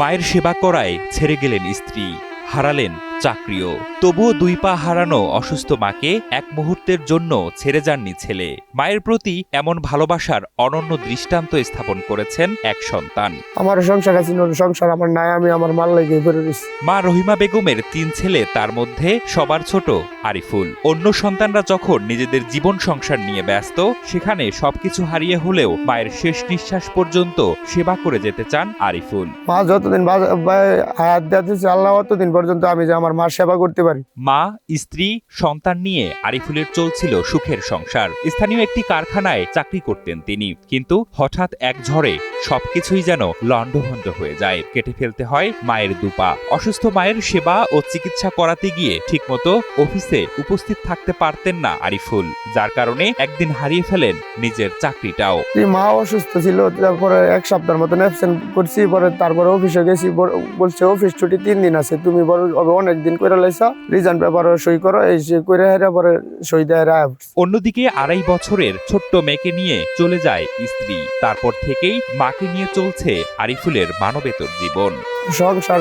মায়ের সেবা করায় ছেড়ে গেলেন স্ত্রী, হারালেন চাকরিও। তবুও দুই পা হারানো অসুস্থ মাকে এক মুহূর্তের জন্য ছেড়ে যাননি ছেলে। মায়ের প্রতি এমন ভালোবাসার অনন্য দৃষ্টান্ত স্থাপন করেছেন এক সন্তান। আমার সংসার আছে, সংসার আমার নাই, আমি আমার মাল লাগে বেরো দিছি। মা রহিমা বেগমের ৩ ছেলে, তার মধ্যে সবার ছোট আরিফুল। অন্য সন্তানরা যখন নিজেদের জীবন সংসার নিয়ে ব্যস্ত, সেখানে সবকিছু হারিয়ে হলেও মায়ের শেষ নিঃশ্বাস পর্যন্ত সেবা করে যেতে চান আরিফুল। মা যতদিন হায়াত দিয়েছে আল্লাহ, ততদিন পর্যন্ত আমি যে আমার মার সেবা করতে পারি। মা, স্ত্রী, সন্তান নিয়ে আরিফুলের চলছিল সুখের সংসার। স্থানীয় একটি কারখানায় চাকরি করতেন তিনি, কিন্তু হঠাৎ এক ঝড়ে সবকিছুই যেন লণ্ডভণ্ড হয়ে যায়। কেটে ফেলতে হয় মায়ের দুপা। অসুস্থ মায়ের সেবা ও চিকিৎসা করাতে গিয়ে ঠিকমতো অফিসে উপস্থিত থাকতে পারতেন না আরিফুল, যার কারণে একদিন হারিয়ে ফেলেন নিজের চাকরিটাও। মা অসুস্থ ছিল, তারপরে 1 সপ্তাহের মতন অ্যাবসেন্ট করছি। পরে তারপরে অফিসে গেছি, বলছে অফিস ছুটি 3 দিন আছে, তুমি বড় অনেক দিন করে লাইছা, রিজাইন পেপারে সই করো। এই করে হেরা পরে সই দেয়। অন্যদিকে 2.5 বছরের ছোট্ট মেয়েকে নিয়ে চলে যায় স্ত্রী। তারপর থেকেই মাকে নিয়ে চলছে আরিফুলের মানবেতর জীবন। সংসার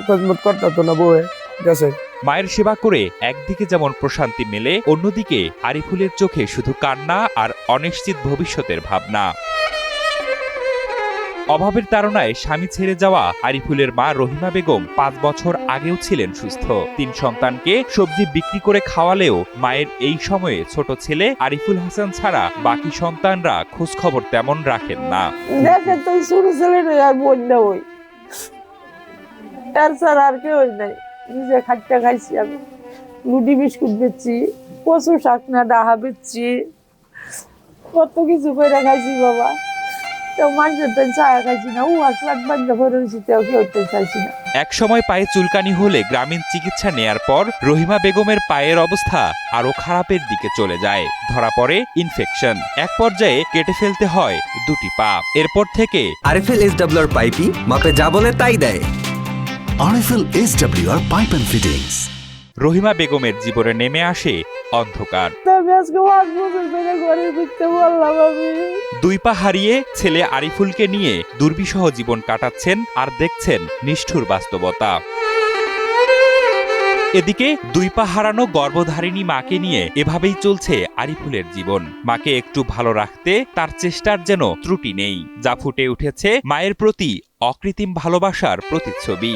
খেজমত করতে তো না, বউয়ে গেছে। মায়ের সেবা করে একদিকে যেমন প্রশান্তি মেলে, অন্যদিকে আরিফুলের চোখে শুধু কান্না আর অনিশ্চিত ভবিষ্যতের ভাবনা। অভাবের তাড়নায় স্বামী ছেড়ে যাওয়া আরিফুলের মা রহিমা বেগম 5 বছর আগেও ছিলেন সুস্থ। 3 সন্তানকে সবজি বিক্রি করে খাওয়ালেও মায়ের এই সময়ে ছোট ছেলে আরিফুল হাসান ছাড়া বাকি সন্তানরা খোঁজ খবর তেমন রাখেন না। দেখেন তো ছোট ছেলে আর বোন না, ওই তার ছাড়া আর কেউ নাই। নিজে খাটটা খাইছি, আমি লুডি বিস্কুট বেচছি, কচু শাক না ডাহা বেচছি, কত কিছু করে খাইছি বাবা। এক সময় পায়ে চুলকানি হলে গ্রামীণ চিকিৎসা নেয়ার পর রহিমা বেগমের পায়ের অবস্থা আরো খারাপের দিকে চলে যায়। ধরা পড়ে ইনফেকশন। এক পর্যায়ে কেটে ফেলতে হয় 2টি পা। এরপর থেকে আরএফএল এসডব্লিউআর পাইপই মাপে যা বলে তাই দেয়। RFL SWR pipe and fittings. Rahima বেগমের জীবনে নেমে আসে অন্ধকার। 2 পা হারিয়ে ছেলে আরিফুলকে নিয়ে দুর্বিষহ জীবন কাটাচ্ছেন আর দেখছেন নিষ্ঠুর বাস্তবতা। এদিকে 2 পা হারানো গর্ভধারিণী মাকে নিয়ে এভাবেই চলছে আরিফুলের জীবন। মাকে একটু ভালো রাখতে তার চেষ্টার যেন ত্রুটি নেই, যা ফুটে উঠেছে মায়ের প্রতি অকৃত্রিম ভালোবাসার প্রতিচ্ছবি।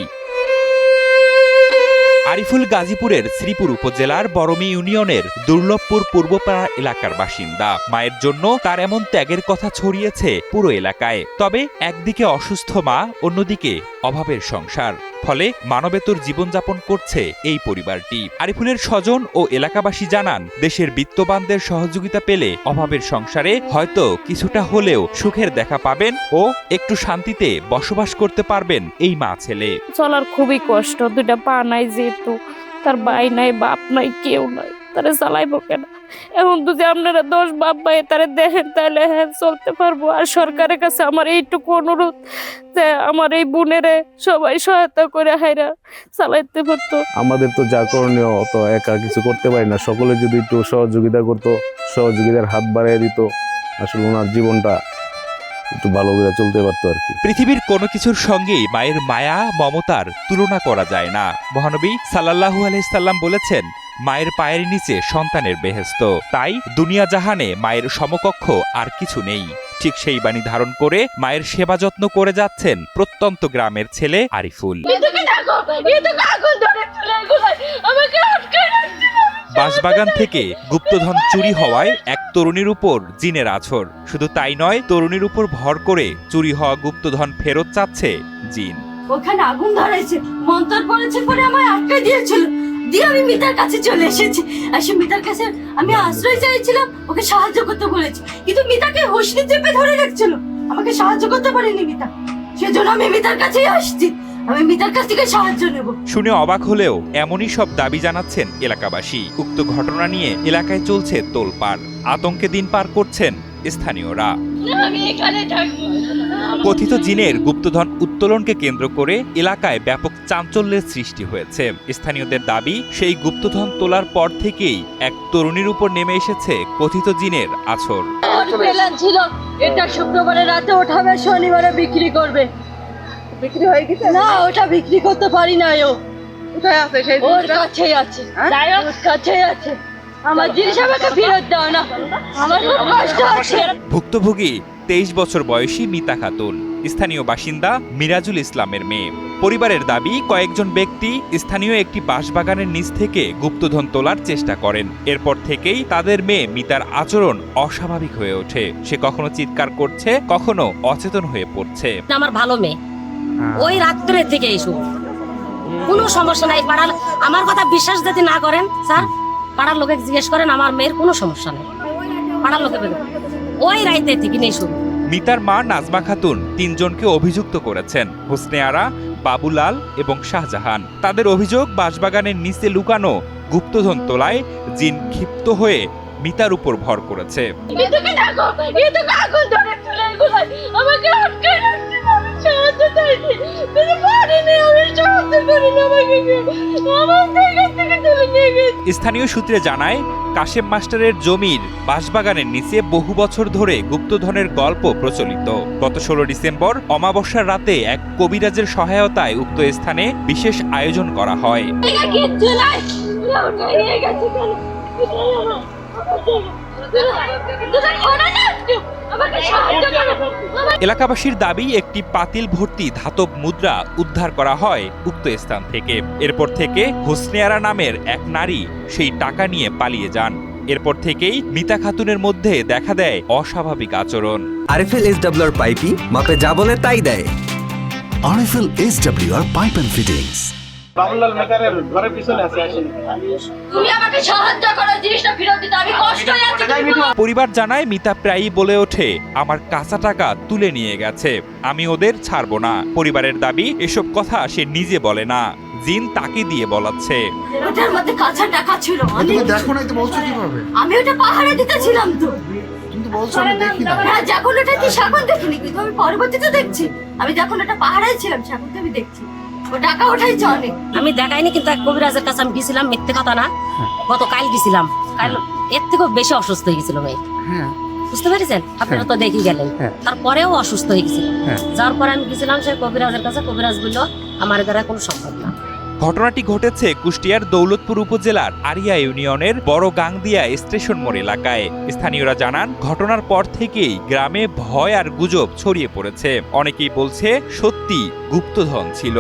আরিফুল গাজীপুরের শ্রীপুর উপজেলার বরমী ইউনিয়নের দুর্লভপুর পূর্বপাড়া এলাকার বাসিন্দা। মায়ের জন্য তার এমন ত্যাগের কথা ছড়িয়েছে পুরো এলাকায়। তবে একদিকে অসুস্থ মা, অন্যদিকে অভাবের সংসার, ফলে মানবেতর জীবনযাপন করছে এই পরিবারটি। আরিফুলের স্বজন ও এলাকাবাসী জানান, দেশের বিত্তবানদের সহযোগিতা পেলে অভাবের সংসারে হয়তো কিছুটা হলেও সুখের দেখা পাবেন ও একটু শান্তিতে বসবাস করতে পারবেন এই মা ছেলে। চলার খুবই কষ্ট, 2টা পা নাই, যেহেতু তার ভাই নাই, বাপ নাই, কেউ নাই, তারে চালাইবো কেন? এখন যদি আপনারা 10 বাপ ভাই তারে দেখেন, তাহলে হ্যাঁ চলতে পারবো। আর সরকারের কাছে আমার এইটুকু অনুরোধ যে আমার এই বোনেরে সবাই সহায়তা করে হাইরা চালাইতে পারতো। আমাদের তো যা করণীয় অত একা কিছু করতে পারি না, সকলে যদি একটু সহযোগিতা করতো, সহযোগিতার হাত বাড়িয়ে দিত, আসলে ওনার জীবনটা একটু ভালো করে চলতে পারতো আর কি। পৃথিবীর কোনো কিছুর সঙ্গেই মায়ের মায়া মমতার তুলনা করা যায় না। মহানবী সাল্লাল্লাহু আলাইহি সাল্লাম বলেছেন, মায়ের পায়ের নিচে সন্তানের বেহেশত। তাই দুনিয়া জাহানে মায়ের সমকক্ষ আর কিছু নেই। ঠিক সেই বাণী ধারণ করে মায়ের সেবা যত্ন করে যাচ্ছেন প্রত্যন্ত গ্রামের ছেলে আরিফুল। বাঁশবাগান থেকে গুপ্তধন চুরি হওয়ায় এক তরুণীর উপর জিনের আছর। শুধু তাই নয়, তরুণীর উপর ভর করে চুরি হওয়া গুপ্তধন ফেরত চাচ্ছে জিন। ওখানে আগুন ধরাইছে, মন্তর পড়েছে, পরে আমায় আটকে দিয়েছিল। দিয়ে আমি মিতার কাছে চলে এসেছি। আসে মিতার কাছে আমি আশ্রয় চাইছিলাম, ওকে সাহায্য করতে বলেছি, কিন্তু মিতাকে হোসনি চেপে ধরে রাখছিল, আমাকে সাহায্য করতে পারেনি মিতা। সেজন্য আমি মিতার কাছেই আসছি, আমি মিতার কাছ থেকে সাহায্য নেব। শুনে অবাক হলেও এমনই সব দাবি জানাচ্ছেন এলাকাবাসী। উক্ত ঘটনা নিয়ে এলাকায় চলছে তোলপাড়, আতঙ্কে দিন পার করছেন স্থানীয়রা। না আমি এখানে থাকবো। কথিত জিনের গুপ্তধন উত্তোলনকে কেন্দ্র করে এলাকায় ব্যাপক চাঞ্চল্যের সৃষ্টি হয়েছে। স্থানীয়দের দাবি, সেই গুপ্তধন তোলার পর থেকেই এক তরুণীর উপর নেমে এসেছে কথিত জিনের আছর। ওর প্ল্যান ছিল এটা শুক্রবারে রাতে ওঠাবে, শনিবারে বিক্রি করবে। বিক্রি হয়ে গেছে না ওটা বিক্রি করতে পারি না। কোথায় আছে সেই ওর কাছেই আছে, ওর কাছেই আছে। আমার জিনিস আমাকে ফেরত দাও না, আমার খুব কষ্ট আছে। ভুক্তভোগী 23 বছর বয়সী মিতা খাতুন, স্থানীয় বাসিন্দা মিরাজুল ইসলামের মেয়ে। পরিবারের দাবি, কয়েকজন ব্যক্তি স্থানীয় একটি বাঁশবাগানের নিচ থেকে গুপ্তধন তোলার চেষ্টা করেন। এরপর থেকেই তাদের মেয়ে মিতার আচরণ অস্বাভাবিক হয়ে ওঠে। সে কখনো চিৎকার করছে, কখনো অচেতন হয়ে পড়ছে। আমার ভালো মেয়ে, ওই রাত্রের থেকে এসো, কোনো সমস্যা নাই। পাড়ার আমার কথা বিশ্বাস যদি না করেন স্যার, পাড়ার লোকে জিজ্ঞেস করেন, আমার মেয়ের কোনো সমস্যা নেই। পাড়ার লোকে বলে ওই রাইতে থেকে নেই শুরু। মিতার মা নাজমা খাতুন 3 জনকে অভিযুক্ত করেছেন, হোসনে আরা, বাবুলাল এবং শাহজাহান। তাদের অভিযোগ, বাঁশবাগানের নিচে লুকানো গুপ্তধন তোলায় জিন ক্ষিপ্ত হয়ে মিতার উপর ভর করেছে। আমাকে আটকায় রাখতে, আমি সাহায্য চাইছি, কিন্তু পারিনি, আমি সাহায্য করিনি, আমাকে আমার জায়গা থেকে তুলে নিয়ে গেছে। স্থানীয় সূত্রে জানায়, কাশেম মাস্টারের জমির বাঁশবাগানের নিচে বহু বছর ধরে গুপ্তধনের গল্প প্রচলিত। গত 16 ডিসেম্বর অমাবস্যার রাতে এক কবিরাজের সহায়তায় উক্ত স্থানে বিশেষ আয়োজন করা হয়। কিচ্ছু নাই, ওটা নিয়ে গেছে কেন? এলাকাবাসীর দাবি, একটি পাতিল ভর্তি ধাতব মুদ্রা উদ্ধার করা হয় উক্ত স্থান থেকে। এরপর থেকে হোসনে আরা নামের এক নারী সেই টাকা নিয়ে পালিয়ে যান। এরপর থেকেই মিতা খাতুনের মধ্যে দেখা দেয় অস্বাভাবিক আচরণ। আরএফএল SWR পাইপি মাপে যা বলে তাই দেয়। RFL SWR Pipe and Fittings. Babulal মেকারের ঘরের পিছনে আছে। তুমি আমাকে সাহায্য করো, জিনিসটা ফেরত দিতে, আমি কষ্ট আছি। পরিবার জানায়, মিতা প্রায়ই বলে ওঠে, আমার কাঁচা টাকা তুলে নিয়ে গেছে, আমি ওদের ছাড়বো না। পরিবারের দাবি, এসব কথা সে নিজে বলে না, জিন তাকে দিয়ে বলাচ্ছে। ওটার মধ্যে কাঁচা টাকা ছিল, তুমি দেখো নাই তো বলছো কিভাবে? আমি ওটা পাহাড়ে দিতেছিলাম তো। কিন্তু বলছো আমি দেখি না। হ্যাঁ, যখন ওটা কি এখন দেখিনি, কিন্তু আমি পরবর্তীতে দেখছি। আমি যখন ওটা পাহাড়ে ছিলাম সেখন তো আমি দেখছি ও টাকা ওঠাইছে অনেক। আমি দেখাইনি, কিন্তু এক কবিরাজের কাছে আমি গেছিলাম, মিথ্যে কথা না। গতকাল গেছিলাম, কাল এর থেকেও বেশি অসুস্থ হয়ে গেছিল মেয়ে। বুঝতে পেরেছেন? আপনারা তো দেখে গেলেন। তারপরেও অসুস্থ হয়ে গেছিল। যাওয়ার পরে আমি গেছিলাম সেই কবিরাজের কাছে, কবিরাজ বলল আমার দ্বারা কোনো সম্ভব না। ঘটনাটি ঘটেছে কুষ্টিয়ার দৌলতপুর উপজেলার আরিয়া ইউনিয়নের বড় গাংদিয়া স্টেশন মোড় এলাকায়। স্থানীয়রা জানান, ঘটনার পর থেকেই গ্রামে ভয় আর গুজব ছড়িয়ে পড়েছে। অনেকেই বলছে সত্যি গুপ্তধন ছিল।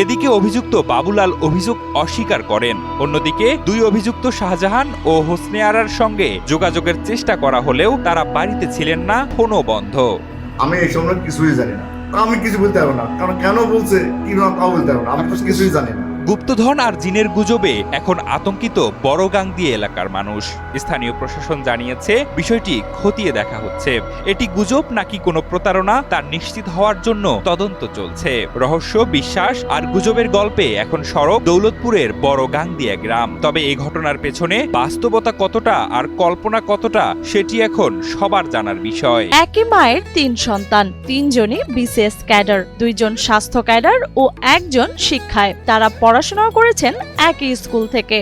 এদিকে অভিযুক্ত বাবুলাল অভিযোগ অস্বীকার করেন। অন্যদিকে 2 অভিযুক্ত শাহজাহান ও হোসনে আরার সঙ্গে যোগাযোগের চেষ্টা করা হলেও তারা বাড়িতে ছিলেন না, ফোনও বন্ধ। আমি এই সম্বন্ধে কিছুই জানি না, আমি কিছু বলতে পারবো না, কারণ কেন বলছে কি না তাও বলতে পারবো না, আমি তো কিছুই জানি না। গুপ্তধন আর জিনের গুজবে এখন আতঙ্কিত বড়গাংদিয়া এলাকার মানুষ। স্থানীয় প্রশাসন জানিয়েছে, বিষয়টি খতিয়ে দেখা হচ্ছে। এটি গুজব নাকি কোনো প্রতারণা তা নিশ্চিত হওয়ার জন্য তদন্ত চলছে। রহস্য, বিশ্বাস আর গুজবের গল্পে এখন সরব দৌলতপুরের বড়গাংদিয়া গ্রাম। তবে এই ঘটনার পেছনে বাস্তবতা কতটা আর কল্পনা কতটা, সেটি এখন সবার জানার বিষয়। একই মায়ের 3 সন্তান, 3 জনই বিসিএস ক্যাডার, 2 জন স্বাস্থ্য ক্যাডার ও 1 জন শিক্ষায়। তারা পড়াশোনা করেছেন একই স্কুল থেকে।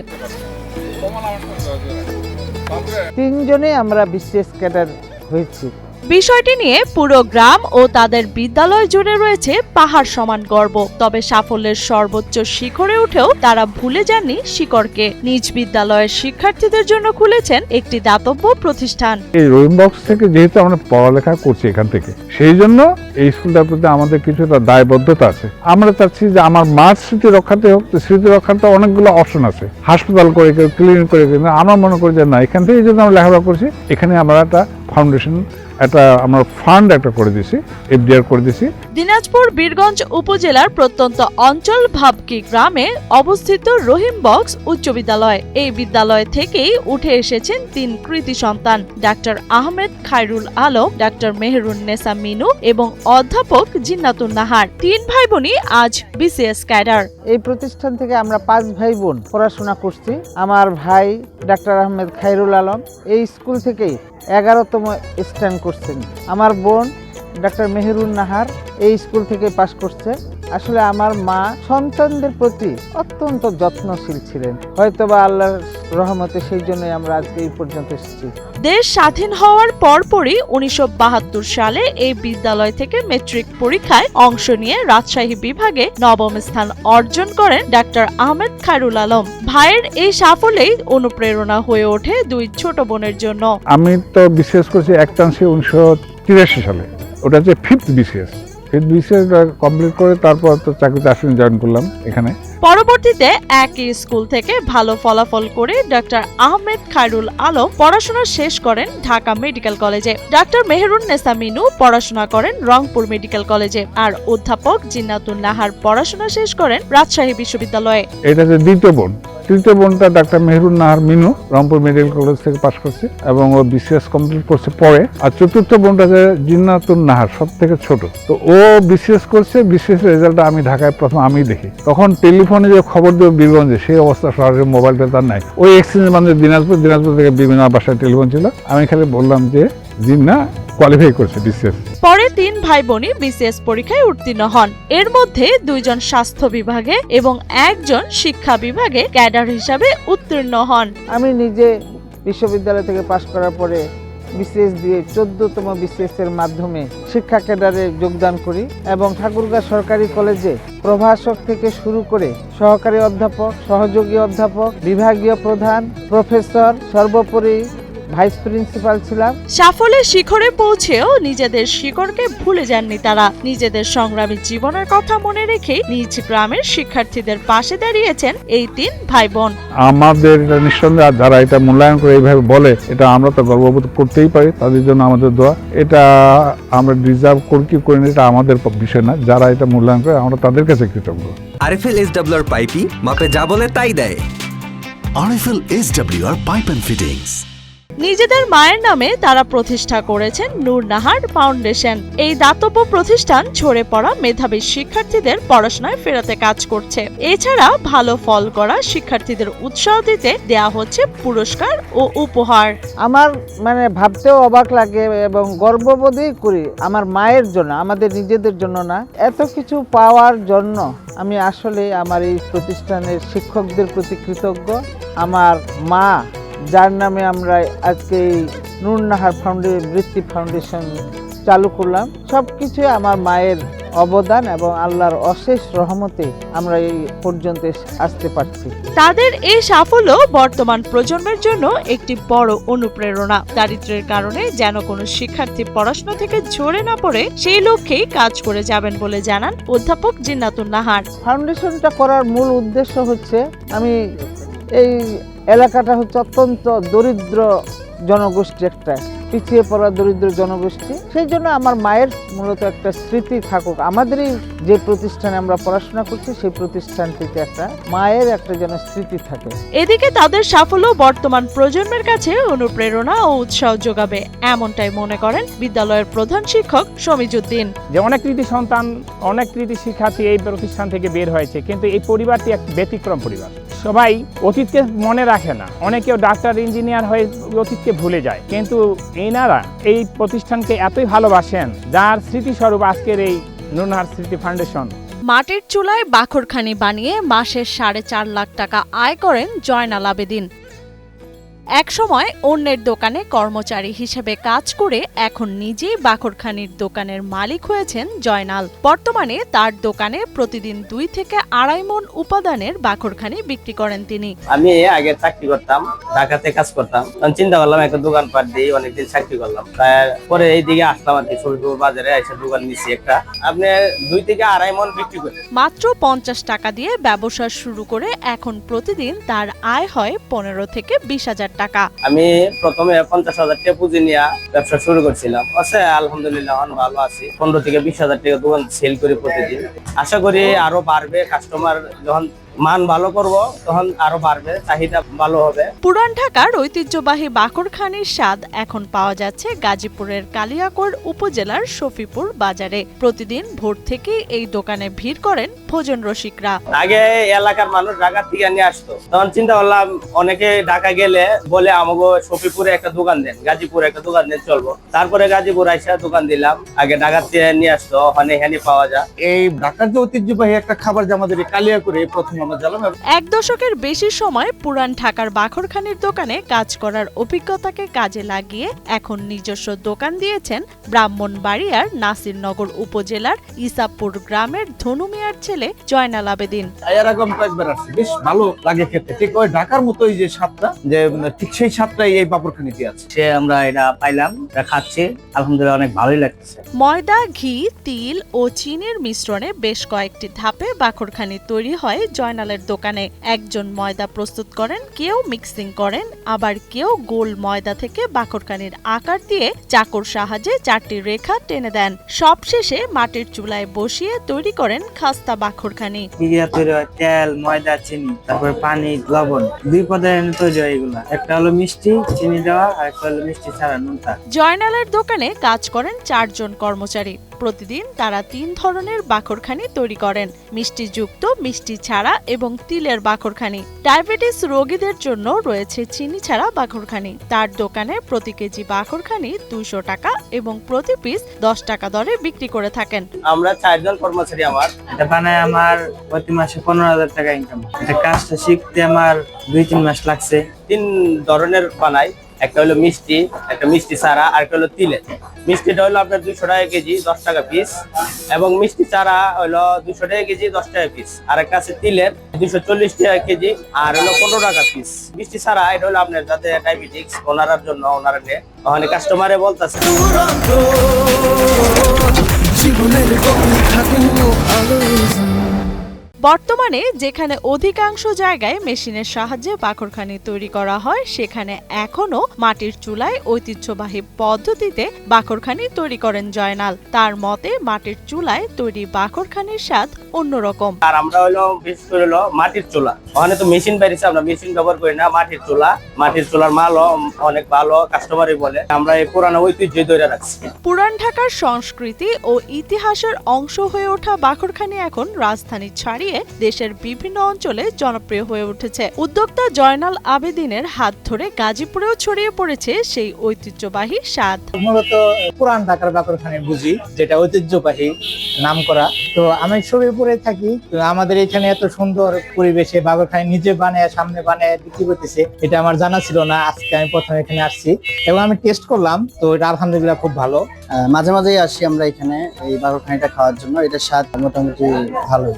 3 জনে আমরা বিশেষ ক্যাডার হয়েছি। বিষয়টি নিয়ে পুরো গ্রাম ও তাদের বিদ্যালয় জুড়ে রয়েছে পাহাড় সমান গর্ব। তবে সাফল্যের সর্বোচ্চ শিখরে উঠেও তারা ভুলে যাননি শিকড়কে। নিজ বিদ্যালয়ের শিক্ষার্থীদের জন্য খুলেছেন একটি দাতব্য প্রতিষ্ঠান। এই রহিম বক্স থেকে যেহেতু আমরা পড়ালেখা করছি এখান থেকে, সেই জন্য এই স্কুলটার প্রতি আমাদের কিছুটা দায়বদ্ধতা আছে। আমরা চাচ্ছি যে আমার মার স্মৃতি রক্ষাতে হোক, স্মৃতি রক্ষাতে অনেকগুলো অপশন আছে, হাসপাতাল করে কেউ, ক্লিনিক করে কেউ। আমরা মনে করি যে না, এখান থেকে যদি আমরা লেখাপড়া করছি, এখানে আমরা একটা ফাউন্ডেশন একটা আমরা ফান্ড একটা করে দিছি, এফডিআর করে দিছি। দিনাজপুর বীরগঞ্জ উপজেলার প্রত্যন্ত অঞ্চল ভাবকি গ্রামে অবস্থিত রহিম বক্স উচ্চ বিদ্যালয়। এই বিদ্যালয় থেকেই উঠে এসেছেন 3 কৃতি সন্তান, ডাক্তার আহমেদ খায়রুল আলম, ডাক্তার মেহেরুন্নেসা মিনু এবং অধ্যাপক জিন্নাতুন নাহার। 3 ভাই বোনই আজ বিসিএস ক্যাডার। এই প্রতিষ্ঠান থেকে আমরা 5 ভাই বোন পড়াশোনা করছি। আমার ভাই ডাক্তার আহমেদ খায়রুল আলম এই স্কুল থেকেই 11তম স্ট্যান্ড করছেন। আমার বোন ডাক্তার মেহেরুন নাহার এই স্কুল থেকে পাশ করছে। আসলে আমার মা সন্তানদের প্রতি অত্যন্ত যত্নশীল ছিলেন, হয়তোবা আল্লাহর রহমতে সেই জন্যই আমরা আজকে এই পর্যন্ত এসেছি। দেশ স্বাধীন হওয়ার পরপরই 1972 সালে এই বিদ্যালয় থেকে মেট্রিক পরীক্ষায় অংশ নিয়ে রাজশাহী বিভাগে 9ম স্থান অর্জন করেন ডাক্তার আহমেদ খায়রুল আলম। ভাইয়ের এই সাফল্যেই অনুপ্রেরণা হয়ে ওঠে 2 ছোট বোনের জন্য। আমি তো বিসিএস করছি একটাংশে 1983 সালে, ওটা হচ্ছে 5th BCS. 5th BCS complete করে তারপর তো চাকরিতে আসলে জয়েন করলাম এখানে। পরবর্তীতে একই স্কুল থেকে ভালো ফলাফল করে ডাক্তার আহমেদ খায়রুল আলম পড়াশোনা শেষ করেন ঢাকা মেডিকেল কলেজে। ডাক্তার মেহেরুন্নেসা মিনু পড়াশোনা করেন রংপুর মেডিকেল কলেজে, আর অধ্যাপক জিন্নাতুন নাহার পড়াশোনা শেষ করেন রাজশাহী বিশ্ববিদ্যালয়ে। এটা হচ্ছে দ্বিতীয় বোন। তৃতীয় বোনটা doctor Meherun Nahar Minu Rangpur medical college থেকে পাশ করছে এবং ও বিসিএস কমপ্লিট করছে পরে। আর চতুর্থ বোনটা হচ্ছে জিন্নাতুন নাহার, সব থেকে ছোট। তো ও বিসিএস করছে, বিসিএস রেজাল্টটা আমি ঢাকায় প্রথম আমি দেখি। তখন টেলিফোনে যে খবর দেবো বীরগঞ্জে, সেই অবস্থা সরাসরি মোবাইলটা তার নাই। ওই এক্সচেঞ্জ মানে দিনাজপুর থেকে বিভিন্ন বাসায় টেলিফোন ছিল। আমি খালি বললাম যে জিন্না কোয়ালিফাই করছে বিসিএস। পরে 3 ভাই বোনই বিসিএস পরীক্ষায় উত্তীর্ণ হন। এর মধ্যে 2 জন স্বাস্থ্য বিভাগে এবং 1 জন শিক্ষা বিভাগে ক্যাডার হিসাবে উত্তীর্ণ হন। আমি নিজে বিশ্ববিদ্যালয় থেকে পাশ করার পরে বিসিএস দিয়ে 14তম বিসিএস এর মাধ্যমে শিক্ষা ক্যাডারে যোগদান করি এবং ঠাকুরগাঁ সরকারি কলেজে প্রভাষক থেকে শুরু করে সহকারী অধ্যাপক, সহযোগী অধ্যাপক, বিভাগীয় প্রধান, প্রফেসর, সর্বোপরি ভাইস প্রিন্সিপাল ছিলাম। সাফল্যের শিখরে পৌঁছেও নিজেদের শিকড়কে ভুলে যাননি তারা। নিজেদের সংগ্রামী জীবনের কথা মনে রেখে নিজ গ্রামের শিক্ষার্থীদের পাশে দাঁড়িয়েছেন এই 3 ভাই বোন। আমাদের নিঃসন্দেহে যারা এটা মূল্যায়ন করে এইভাবে বলে, এটা আমরা তো গর্ববোধ করতেই পারি। তাদের জন্য আমাদের দোয়া। এটা আমরা ডিজার্ভ করি কি করি না এটা আমাদের বিষয় না, যারা এটা মূল্যায়ন করে আমরা তাদের কাছে কৃতজ্ঞ। আরএফএল এসডব্লিউআর পাইপি মাপে যা বলে তাই দেয়। RFL SWR Pipe and Fittings. নিজেদের মায়ের নামে তারা প্রতিষ্ঠা করেছেন নূর নাহার ফাউন্ডেশন। এই দাতব্য প্রতিষ্ঠান ঝরে পড়া মেধাবী শিক্ষার্থীদের পড়াশোনায় ফেরাতে কাজ করছে। এছাড়া ভালো ফল করা শিক্ষার্থীদের উৎসাহ দিতে দেয়া হচ্ছে পুরস্কার ও উপহার। আমার ভাবতেও অবাক লাগে এবং গর্ববোধই করি আমার মায়ের জন্য, আমাদের নিজেদের জন্য না। এত কিছু পাওয়ার জন্য আমি আসলে আমার এই প্রতিষ্ঠানের শিক্ষকদের প্রতি কৃতজ্ঞ। আমার মা, যার নামে আমরা আজকে এই নূর নাহার বৃত্তি ফাউন্ডেশন চালু করলাম, সবকিছু আমার মায়ের অবদান এবং আল্লাহর অশেষ রহমতে আমরা এই পর্যন্ত আসতে পারছি। তাদের এই সাফল্য বর্তমান প্রজন্মের জন্য একটি বড় অনুপ্রেরণা। দারিদ্র্যের কারণে যেন কোনো শিক্ষার্থী পড়াশোনা থেকে ঝরে না পড়ে, সেই লক্ষ্যেই কাজ করে যাবেন বলে জানান অধ্যাপক জিন্নাতুন নাহার। ফাউন্ডেশনটা করার মূল উদ্দেশ্য হচ্ছে, আমি এই এলাকাটা হচ্ছে অত্যন্ত দরিদ্র জনগোষ্ঠী, একটা পিছিয়ে পড়া দরিদ্র জনগোষ্ঠী। সেই জন্য আমার মায়ের মূলত একটা স্মৃতি থাকুক, আমাদেরই যে প্রতিষ্ঠানে আমরা পড়াশোনা করছি সেই প্রতিষ্ঠানটিতে একটা মায়ের একটা যেন স্মৃতি থাকে। এদিকে তাদের সাফল্য বর্তমান প্রজন্মের কাছে অনুপ্রেরণা ও উৎসাহ যোগাবে, এমনটাই মনে করেন বিদ্যালয়ের প্রধান শিক্ষক শমিজুদ্দিন। যে অনেক কৃতি সন্তান, অনেক কৃতি শিক্ষার্থী এই প্রতিষ্ঠান থেকে বের হয়েছে, কিন্তু এই পরিবারটি এক ব্যতিক্রম পরিবার। সবাই অতীতকে মনে রাখে না, অনেকেও ডাক্তার ইঞ্জিনিয়ার হয়ে অতীতকে ভুলে যায়, কিন্তু এনারা এই প্রতিষ্ঠানকে এতই ভালোবাসেন, যার স্মৃতিস্বরূপ আজকের এই নূর নাহার স্মৃতি ফাউন্ডেশন। মাটির চুলায় বাখরখানি বানিয়ে মাসে 4.5 লাখ টাকা আয় করেন জয়নাল আবেদিন। একসময় অন্যের দোকানে কর্মচারী হিসেবে কাজ করে এখন নিজেই বাখরখানির দোকানের মালিক হয়েছেন জয়নাল। বর্তমানে তার দোকানে প্রতিদিন 2 থেকে 2.5 মণ উপাদানের বাখরখানি বিক্রি করেন তিনি। আমি আগে চাকরি করতাম, ঢাকাতে কাজ করতাম, চিন্তা করলাম একটা দোকান পাট দিয়ে অনেকদিন চাকরি করলাম। পরে এইদিকে আসলাম আর কি, শরীরপুর বাজারে এসে দোকান নিচ্ছি একটা, আপনি 2 থেকে 2.5 মণ বিক্রি করি। মাত্র 50 টাকা দিয়ে ব্যবসা শুরু করে এখন প্রতিদিন তার আয় হয় 15 থেকে 20 হাজার টাকা। টাকা। আমি প্রথমে 50,000 টাকা পুঁজি নিয়ে ব্যবসা শুরু করছিলাম। আলহামদুলিল্লাহ ভালো আছি। 15 থেকে 20,000 টাকা দোকান সেল করি প্রতিদিন। আশা করি আরো বাড়বে, কাস্টমার যখন মান ভালো করব তখন আরো বাড়বে, চাহিদা ভালো হবে। পুরান ঢাকার ঐতিহ্যবাহী বাকরখানির স্বাদ এখন পাওয়া যাচ্ছে গাজীপুরের কালিয়াকৈর উপজেলার শফিপুর বাজারে। প্রতিদিন ভোর থেকে এই দোকানে ভিড় করেন ভোজন রসিকরা। আগে এলাকার মানুষ ঢাকা থেকে নিয়ে আসতো, তখন চিন্তা করলাম অনেকে ঢাকা গেলে বলে আমাকে শফিপুরে একটা দোকান দেন, গাজীপুরে একটা দোকান দেন, চলবো। তারপরে গাজীপুর আইসা দোকান দিলাম। আগে ঢাকা থেকে নিয়ে আসতো, ওখানে এখানে পাওয়া যায়। এই ঢাকার যে ঐতিহ্যবাহী একটা খাবার যে আমাদের কালিয়াকৈরে প্রথম আমরা জানলাম। এক দশকের বেশি সময় পুরান ঢাকার বাকরখানির দোকানে কাজ করার অভিজ্ঞতাকে কাজে লাগিয়ে এখন নিজস্ব দোকান দিয়েছেন ব্রাহ্মণবাড়িয়ার নাসিরনগর উপজেলার ইসাপুর গ্রামের ধনু মিয়ার ছেলে জয়নাল আবেদিন। এর আগে আমি কয়েকবার আসছি, বেশ ভালো লাগে খেতে, ঠিক ওই ঢাকার মতোই যে স্বাদটা, যে ঠিক সেই স্বাদটাই এই বাকরখানিতে আছে। সে আমরা এটা পাইলাম, এটা খাচ্ছি, আলহামদুলিল্লাহ অনেক ভালোই লাগতেছে। ময়দা, ঘি, তিল ও চিনির মিশ্রণে বেশ কয়েকটি ধাপে বাকরখানি তৈরি হয় জয়নালের দোকানে। একজন ময়দা প্রস্তুত করেন, কেউ মিক্সিং করেন, আবার কেউ গোল ময়দা থেকে বাকরখানির আকার দিয়ে চাকুর সাহায্যে 4টি রেখা টেনে দেন। সবশেষে মাটির চুলায় বসিয়ে তৈরি করেন খাস্তা বাকরখানি। তেল, ময়দা, চিনি, তারপরে পানি, লবণ, 2 পদার্থ তৈরি হয় এগুলা। একটা হলো মিষ্টি চিনি দেওয়া, আর একটা হলো মিষ্টি ছাড়া নুনটা। জয়নালের দোকানে কাজ করেন 4 জন কর্মচারী। প্রতিদিন তারা 3 ধরনের বাকরখানি তৈরি করেন, মিষ্টি যুক্ত, মিষ্টি ছাড়া এবং তিলের বাকরখানি। ডায়াবেটিস রোগীদের জন্য রয়েছে চিনি ছাড়া বাকরখানি। তার দোকানে প্রতি কেজি বাকরখানি 200 টাকা এবং প্রতি পিস 10 টাকা দরে বিক্রি করে থাকেন। আমরা 4 জন কর্মচারী। আমার এটা বানায় আমার প্রতি মাসে 15,000 টাকা ইনকাম। এটা কাজটা শিখতে আমার 2-3 মাস লাগছে। 3 ধরনের বানাই, একটা হলো মিষ্টি, একটা মিষ্টি ছাড়া, আর একটা হলো তিলের। মিষ্টিটা হলো আপনার 200 টাকা কেজি, 10 টাকা পিস, এবং মিষ্টি ছাড়া হলো 200 টাকা কেজি, 10 টাকা পিস। আর একটা আছে তিলের, 240 টাকা কেজি, আর হলো 15 টাকা পিস। মিষ্টি ছাড়া এটা হলো আপনার যাতে ডায়াবেটিক্স, ওনার জন্য, ওনারা নিয়ে ওখানে কাস্টমারে বলতেছে। বর্তমানে যেখানে অধিকাংশ জায়গায় মেশিনের সাহায্যে বাকরখানি তৈরি করা হয়, সেখানে এখনো মাটির চুলায় ঐতিহ্যবাহী পদ্ধতিতে বাকরখানি তৈরি করেন জয়নাল। তার মতে মাটির চুলায় তৈরি বাকরখানির স্বাদ অন্যরকম। আর আমরা হলো বিশেষ করে হলো মাটির চুলা, ওখানে তো মেশিন বেরিয়েছে, আমরা মেশিন ব্যবহার করি না। মাটির চুলা, মাটির চুলার মালও অনেক ভালো, কাস্টমারই বলে। আমরা এই পুরানো ঐতিহ্য ধরে রাখছি। পুরান ঢাকার সংস্কৃতি ও ইতিহাসের অংশ হয়ে ওঠা বাকরখানি এখন রাজধানী ছাড়িয়ে দেশের বিভিন্ন অঞ্চলে জনপ্রিয় হয়ে উঠেছে। উদ্যোক্তা জয়নাল আবেদিনের হাত ধরে গাজীপুরেও ছড়িয়ে পড়েছে সেই ঐতিহ্যবাহী স্বাদ। মূলত পুরান ঢাকার বাকরখানি বুঝি, যেটা ঐতিহ্যবাহী নাম করা। তো আমি শরীরপুরে থাকি, তো আমাদের এখানে এত সুন্দর পরিবেশে বাকরখানি নিজে বানায়, সামনে বানায় বিক্রি করতেছে, এটা আমার জানা ছিল না। আজকে আমি প্রথমে এখানে আসছি এবং আমি টেস্ট করলাম, তো এটা আলহামদুলিল্লাহ খুব ভালো। মাঝে মাঝেই আসি আমরা এখানে এই বাকরখানিটা খাওয়ার জন্য। এটা স্বাদ মোটামুটি ভালোই।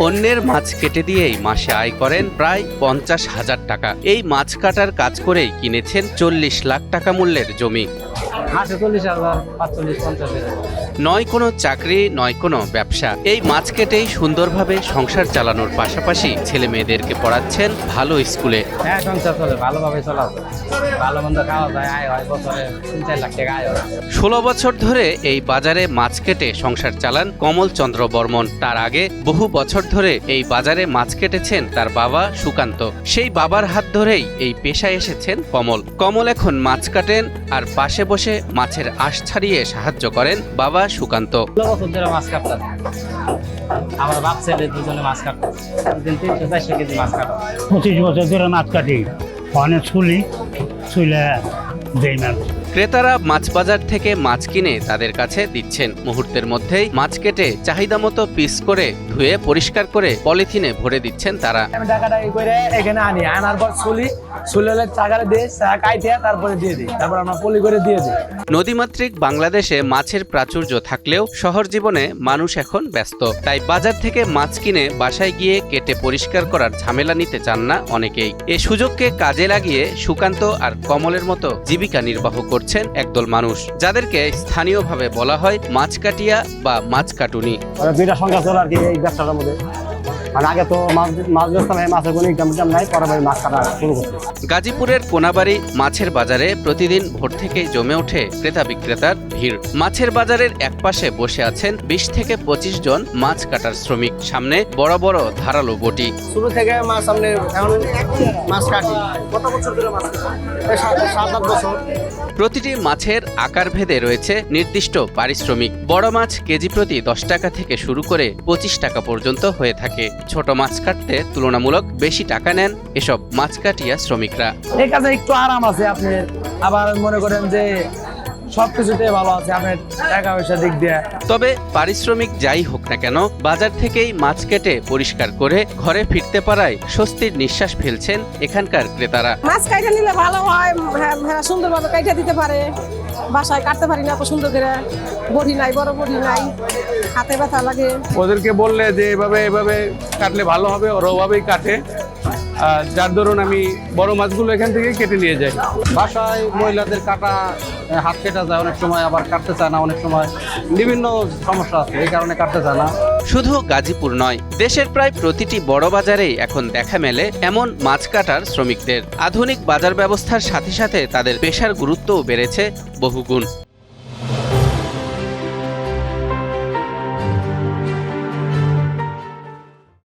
অন্যের মাছ কেটে দিয়েই মাসে আয় করেন প্রায় 50,000 টাকা। এই মাছ কাটার কাজ করেই কিনেছেন 40 লাখ টাকা মূল্যের জমি। নয় কোনো চাকরি, নয় কোনো ব্যবসা, এই মাছ কেটেই সুন্দরভাবে সংসার চালানোর পাশাপাশি ছেলে মেয়েদেরকে পড়াচ্ছেন ভালো স্কুলে। হ্যাঁ, সংসার চলে ভালোভাবে, চলা ভালো মন্দ খাওয়া যায়, আয় হয় বছরে 3-4 লাখ টাকা আয় হয়। 16 বছর ধরে এই বাজারে মাছ কেটে সংসার চালান কমল চন্দ্র বর্মন। তার আগে বহু বছর ধরে এই বাজারে মাছ কেটেছেন তার বাবা সুকান্ত। সেই বাবার হাত ধরেই এই পেশায় এসেছেন কমল। কমল এখন মাছ কাটেন আর পাশে বসে মাছের আঁশ ছাড়িয়ে সাহায্য করেন বাবা সুকান্ত। 16 বছর ধরে মাছ কাটতাম, আমার বাপ ছেলে দুজনে মাছ কাটতাম, 300-400 কেজি মাছ কাটতাম। 25 বছর ধরে মাছ কাটি, অনেক ছুলে দেই না। ক্রেতারা মাছ বাজার থেকে মাছ কিনে তাদের কাছে দিচ্ছেন। মুহূর্তের মধ্যেই মাছ কেটে চাহিদা মতো পিস করে ধুয়ে পরিষ্কার করে পলিথিনে ভরে দিচ্ছেন তারা। আমি টাকাটাকি করে এখানে আনি, আনার পর সুলে চাকারে দিয়ে কাইতে তারপরে দিয়ে দিই, তারপর আমরা পলি করে দিয়ে দিই। নদীমাতৃক বাংলাদেশে মাছের প্রাচুর্য থাকলেও শহর জীবনে মানুষ এখন ব্যস্ত, তাই বাজার থেকে মাছ কিনে বাসায় গিয়ে কেটে পরিষ্কার করার ঝামেলা নিতে চান না অনেকেই। এই সুযোগকে কাজে লাগিয়ে সুকান্ত আর কমলের মতো জীবিকা নির্বাহ করছেন একদল মানুষ, যাদেরকে স্থানীয়ভাবে বলা হয় মাছ কাটিয়া বা মাছ কাটুনি। দুইটা সংখ্যা চলে আর কি এই ব্যবসাটার মধ্যে। আর আগে তো মাছ বেচতাম, মাছের কোনো ইনকাম নাই, পরে মাছ কাটা শুরু করতে। গাজীপুরের কোনাবাড়ি মাছের বাজারে প্রতিদিন ভোর থেকেই জমে ওঠে ক্রেতা বিক্রেতার ভিড়। মাছের বাজারের একপাশে বসে আছেন 20 থেকে 25 জন মাছ কাটার শ্রমিক, সামনে বড় বড় ধারালো বটি। শুরু থেকে মাছ সামনে এখন মাছ কাটি। কত বছর ধরে মাছ কাটি? 7-8 বছর। প্রতিটি মাছের আকার ভেদে রয়েছে নির্দিষ্ট পারিশ্রমিক। বড় মাছ কেজি প্রতি 10 টাকা থেকে শুরু করে 25 টাকা পর্যন্ত হয়ে থাকে। ছোট মাছ কাটতে তুলনামূলক বেশি টাকা নেন এসব মাছ কাটিয়া শ্রমিকরা। এই কাজে একটু আরাম আছে, আপনি আবার মনে করেন যে সবকিছুতে ভালো আছে আপনার টাকা পয়সার দিক দিয়ে। তবে পারিশ্রমিক যাই হোক না কেন, বাজার থেকেই মাছ কেটে পরিষ্কার করে ঘরে ফিরতে পারায় স্বস্তির নিঃশ্বাস ফেলছেন এখানকার ক্রেতারা। মাছ কাইটা নিলে ভালো হয়, সুন্দরভাবে কাইটা দিতে পারে। বাসায় কাটতে পারি না এত সুন্দর করে, বড়ি নাই, বড় বড়ি নাই, হাতে ব্যথা লাগে। ওদেরকে বললে যে এভাবে কাটলে ভালো হবে, ওরা ওভাবেই কাটে। যার ধরুন আমি বড় মাছগুলো এখান থেকে কেটে নিয়ে যাই। বাসায় মহিলাদের কাটা হাত কেটে যায় অনেক সময়, আবার কাটতে চায় না, অনেক সময় বিভিন্ন সমস্যা আছে, এই কারণে কাটতে চায় না। শুধু গাজীপুর নয়, দেশের প্রায় প্রতিটি বড় বাজারেই এখন দেখা মেলে এমন মাছ কাটার শ্রমিকদের। আধুনিক বাজার ব্যবস্থার সাথে সাথে তাদের পেশার গুরুত্বও বেড়েছে বহুগুণ।